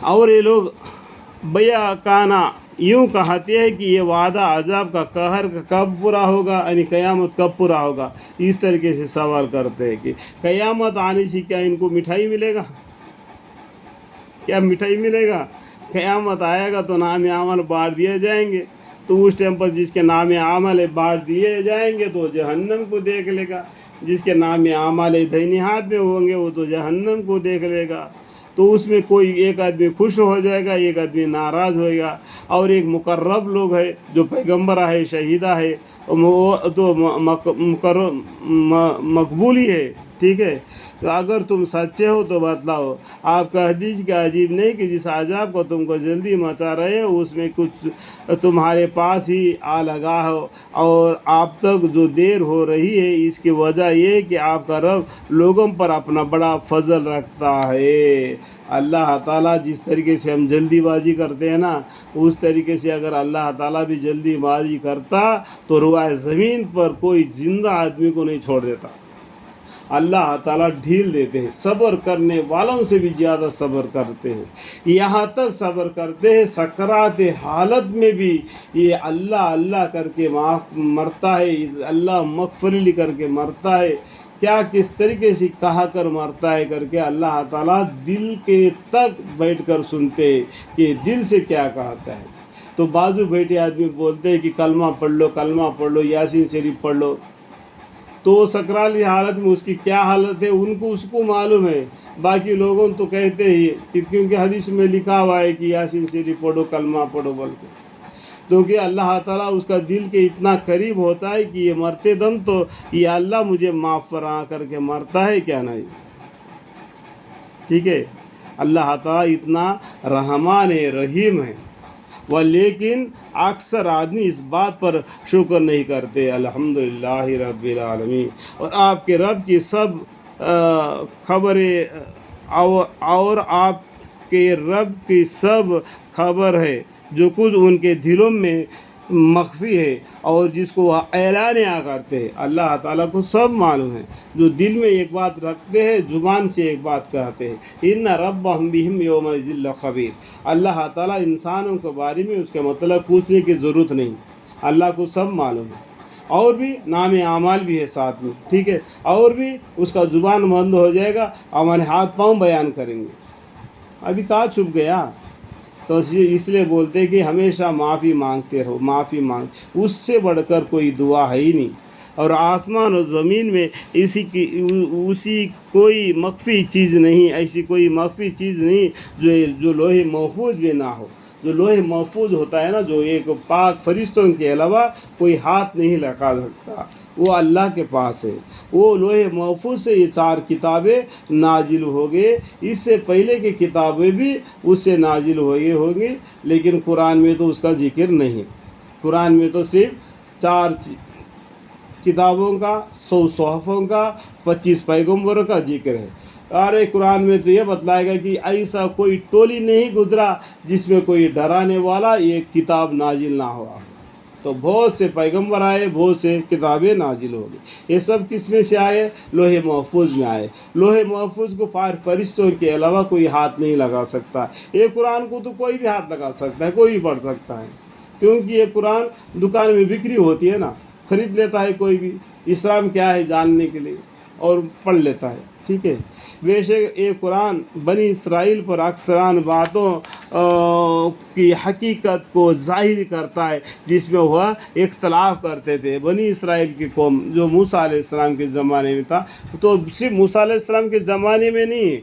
اور یہ لوگ بیا کانا یوں کہتے ہیں کہ یہ وعدہ عذاب کا قہر کب پورا ہوگا، یعنی قیامت کب پورا ہوگا. اس طریقے سے سوال کرتے ہیں کہ قیامت آنے سے کیا ان کو مٹھائی ملے گا؟ کیا مٹھائی ملے گا؟ قیامت آئے گا تو نام عمل بانٹ دیے جائیں گے، تو اس ٹائم پر جس کے نام عمل بانٹ دیے جائیں گے تو جہنم کو دیکھ لے گا، جس کے نام عمل دائیں ہاتھ میں ہوں گے وہ تو جہنم کو دیکھ لے گا. تو اس میں کوئی ایک آدمی خوش ہو جائے گا، ایک آدمی ناراض ہوئے گا. اور ایک مقرب لوگ ہے جو پیغمبر ہے، شہیدہ ہے، وہ تو مقبولی ہے. ٹھیک ہے، تو اگر تم سچے ہو تو بتلاؤ. آپ کہہ دیجیے کہ عجیب نہیں کہ جس عذاب کو تم کو جلدی مچا رہے ہو اس میں کچھ تمہارے پاس ہی آ لگا ہو، اور آپ تک جو دیر ہو رہی ہے اس کی وجہ یہ کہ آپ کا رب لوگوں پر اپنا بڑا فضل رکھتا ہے. اللہ تعالیٰ جس طریقے سے ہم جلدی بازی کرتے ہیں نا، اس طریقے سے اگر اللہ تعالیٰ بھی جلدی بازی کرتا تو روئے زمین پر کوئی زندہ آدمی کو نہیں چھوڑ دیتا. اللہ تعالیٰ ڈھیل دیتے ہیں، صبر کرنے والوں سے بھی زیادہ صبر کرتے ہیں. یہاں تک صبر کرتے ہیں سکرات حالت میں بھی یہ اللہ اللہ کر کے مرتا ہے، اللہ مغفرلی کر کے مرتا ہے. کیا کس طریقے سے کہا کر مرتا ہے کر کے اللہ تعالیٰ دل کے تک بیٹھ کر سنتے کہ دل سے کیا کہتا ہے. تو بازو بیٹھے آدمی بولتے ہیں کہ کلمہ پڑھ لو، کلمہ پڑھ لو، یاسین شریف پڑھ لو. تو سکرالی حالت میں اس کی کیا حالت ہے اس کو معلوم ہے. باقی لوگوں تو کہتے ہی کیونکہ حدیث میں لکھا ہوا ہے کہ یاسین شریف پڑھو، کلمہ پڑھو بول کے. کیونکہ اللہ تعالیٰ اس کا دل کے اتنا قریب ہوتا ہے کہ یہ مرتے دم تو یہ اللہ مجھے معاف فرما کر کے مرتا ہے کیا نہیں. ٹھیک ہے، اللہ تعالیٰ اتنا رحمان رحیم ہے. لیکن اکثر آدمی اس بات پر شکر نہیں کرتے. الحمدللہ رب العالمین. اور آپ کے رب کی سب خبریں اور آپ کے رب کی سب خبر ہے جو کچھ ان کے دلوں میں مخفی ہے اور جس کو وہ اعلانیہ کرتے ہیں. اللہ تعالیٰ کو سب معلوم ہے. جو دل میں ایک بات رکھتے ہیں زبان سے ایک بات کہتے ہیں. ان ربہم بہم یومئذ لخبیر. اللہ تعالیٰ انسانوں کے بارے میں اس کے مطلب پوچھنے کی ضرورت نہیں، اللہ کو سب معلوم ہے. اور بھی نام اعمال بھی ہے ساتھ میں. ٹھیک ہے، اور بھی اس کا زبان بند ہو جائے گا، ہمارے ہاتھ پاؤں بیان کریں گے. ابھی کہاں چھپ گیا؟ تو اس لیے بولتے ہیں کہ ہمیشہ معافی مانگتے رہو، معافی مانگ. اس سے بڑھ کر کوئی دعا ہے ہی نہیں. اور آسمان اور زمین میں اسی کوئی مخفی چیز نہیں، ایسی کوئی مخفی چیز نہیں جو لوح محفوظ میں نہ ہو. جو لوح محفوظ ہوتا ہے نا، جو ایک پاک فرشتوں کے علاوہ کوئی ہاتھ نہیں لگا سکتا، وہ اللہ کے پاس ہے. وہ لوح محفوظ سے یہ 4 کتابیں نازل ہو گئے. اس سے پہلے کی کتابیں بھی اس سے نازل ہوئی ہوں گی، لیکن قرآن میں تو اس کا ذکر نہیں. قرآن میں تو صرف 4 کتابوں کا، 100 صحفوں کا، 25 پیغمبروں کا ذکر ہے. ارے قرآن میں تو یہ بتلائے گا کہ ایسا کوئی ٹولی نہیں گزرا جس میں کوئی ڈرانے والا ایک کتاب نازل نہ ہوا. تو بہت سے پیغمبر آئے، بہت سے کتابیں نازل ہو گئی. یہ سب کس میں سے آئے؟ لوح محفوظ میں آئے. لوح محفوظ کو فرشتوں کے علاوہ کوئی ہاتھ نہیں لگا سکتا. یہ قرآن کو تو کوئی بھی ہاتھ لگا سکتا ہے، کوئی بھی پڑھ سکتا ہے. کیونکہ یہ قرآن دکان میں بکری ہوتی ہے نا، خرید لیتا ہے کوئی بھی اسلام کیا ہے جاننے کے لیے اور پڑھ لیتا ہے. ٹھیک ہے، بے شک یہ قرآن بنی اسرائیل پر اکثران باتوں کی حقیقت کو ظاہر کرتا ہے جس میں وہ اختلاف کرتے تھے. بنی اسرائیل کی قوم جو موسیٰ علیہ السلام کے زمانے میں تھا، تو صرف موسیٰ علیہ السلام کے زمانے میں نہیں،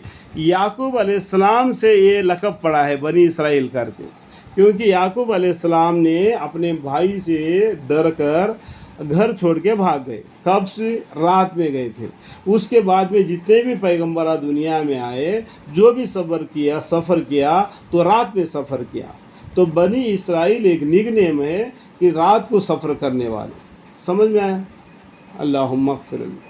یعقوب علیہ السلام سے یہ لقب پڑا ہے بنی اسرائیل کر کے. کیونکہ یعقوب علیہ السلام نے اپنے بھائی سے ڈر کر گھر چھوڑ کے بھاگ گئے. کب سے؟ رات میں گئے تھے. اس کے بعد میں جتنے بھی پیغمبرہ دنیا میں آئے، جو بھی سفر کیا تو رات میں سفر کیا. تو بنی اسرائیل ایک نگ نیم ہے کہ رات کو سفر کرنے والے. سمجھ میں آیا؟ اللہم اغفر لنا.